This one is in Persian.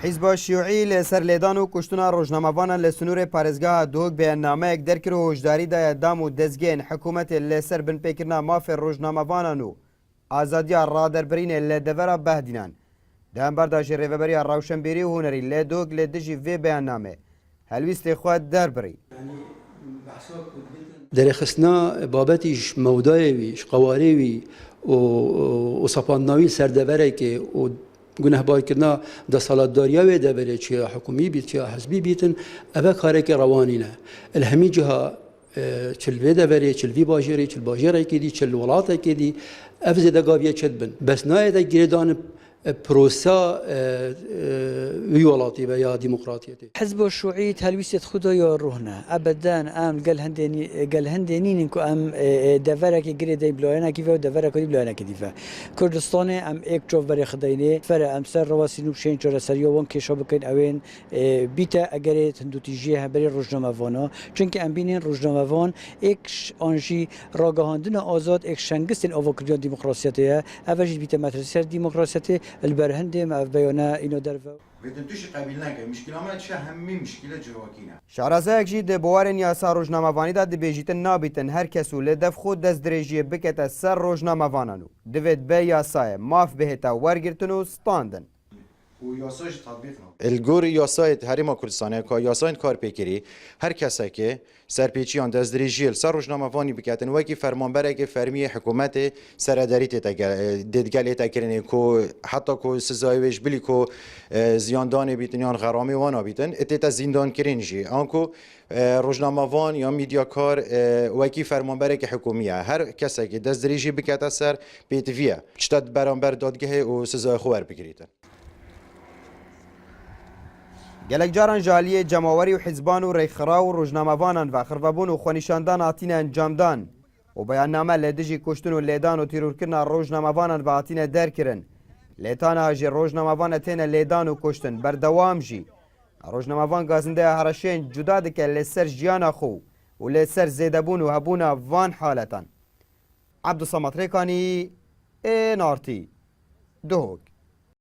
حزب شیوعی لسر لیدان و کشتنا روزنامه‌وان لسنور پارێزگاها دوک بەیاننامەیەک دەرکرد و هۆشداری دایە دام و دەستگێن حکوومەتێ لەسەر بنپێکردنا مافێ روزنامه‌وانان و ئازادیا ڕادەربرینێ لە دەڤەرە بەهدینان دەمبەرداژی ڕێڤەبەریە ڕەوشەمبێری و هونەری لێ دوک لێ دژی vê بەیاننامێ هەلویستێ خوا دەربڕی دەرەخستنا بابەتیش مەودایەویش قەوارێوی و سەپاندناوی سەردەڤەرێکێ و گونەهبارکردنا دەسەڵاتداریاوێ دەبێت چیا حکومی بیت چیا حزبی بیتن ئەvە کارێکی ڕەوانینە الهەمی جها چل vê deverê çil vî bajêrê çil bajêrekê dî çil welatekê dî ev zêde gaviye çet bin bes nayê de girêdanib پروسا وی ولاتی و یا دموکراتیتی حزب الشيوعي تلويسة خدا يا روحنا ابدا ام قال هندينين كو ام دفرك جري دي بلانا كيف دفرك دي بلانا كيف كردستان ام اك جوف بري خدايني فر ام سر رواسينو شين جرا سريوان كي شبكين اوين بيتا اگريت هندوتيجيه بري روزنامه وانا چونكه ام بينين روزنامه وان اكش انجي راگهاندن آزاد اك شنگستن اوکريان دموکراسيته اوجي بيتا مدرسه دموکراسيته البرهندي مع بيانا إنه درفا. بدن توش قبيلنا كمشكلة ما تشا همي مشكلة جواكينا. شارازه جی د بوارن یاسا روزنامه‌وانی دا دبیجیتن نابیتن هر کسو لدف خود دست درجی بکت سر روزنامه‌وانانو. دوید به یاسای ماف بهتا ورگرتنو ستاندن. وياساج تطبيق الگور یاسای هریما کردستانه که یاسای کار پیکری هر کسی که سرپیچیان دزدریجیل سر روزنامه‌وانی بکتن وکی فرمانبره که فرمی حکومت سرداریت دیدگلی تکرینی که حتی که سزایش بلی که زیاندان بیتنیان غرامی وانا بیتن اتیت زندان کرینجی آنکو روزنامه‌وان یا میدیاکار وکی فرمانبره که حکومیه هر کسی که دزدریجی بکت سر پیتویه چتاد برانبر دادگاه و سزای خوار بگیریدن گەلک جاران ژالیە جەماوەری و حیزبان و ڕێکخرا و ڕۆژنامەوانان و خڕڤەبوون و خۆنیشاندان هاتینە ئەنجامدان و بەیاننامە لە دژی کوشتن و لێدان و تیرورکردنا ڕۆژنامەوانان بە هاتینە دەرکردن لێتانە ژێ ڕۆژنامەوانە تێنە لێدان و کوشتن بەردەوام ژی ڕۆژنامەوان گازندەیە هەرەشێن جودا دکە لەسەر ژیانە خۆ و لەسەر زێدەبوون و هەبوونە وان حالەتان عەبدوسەمەد ڕێکانی ئێنارتی دۆک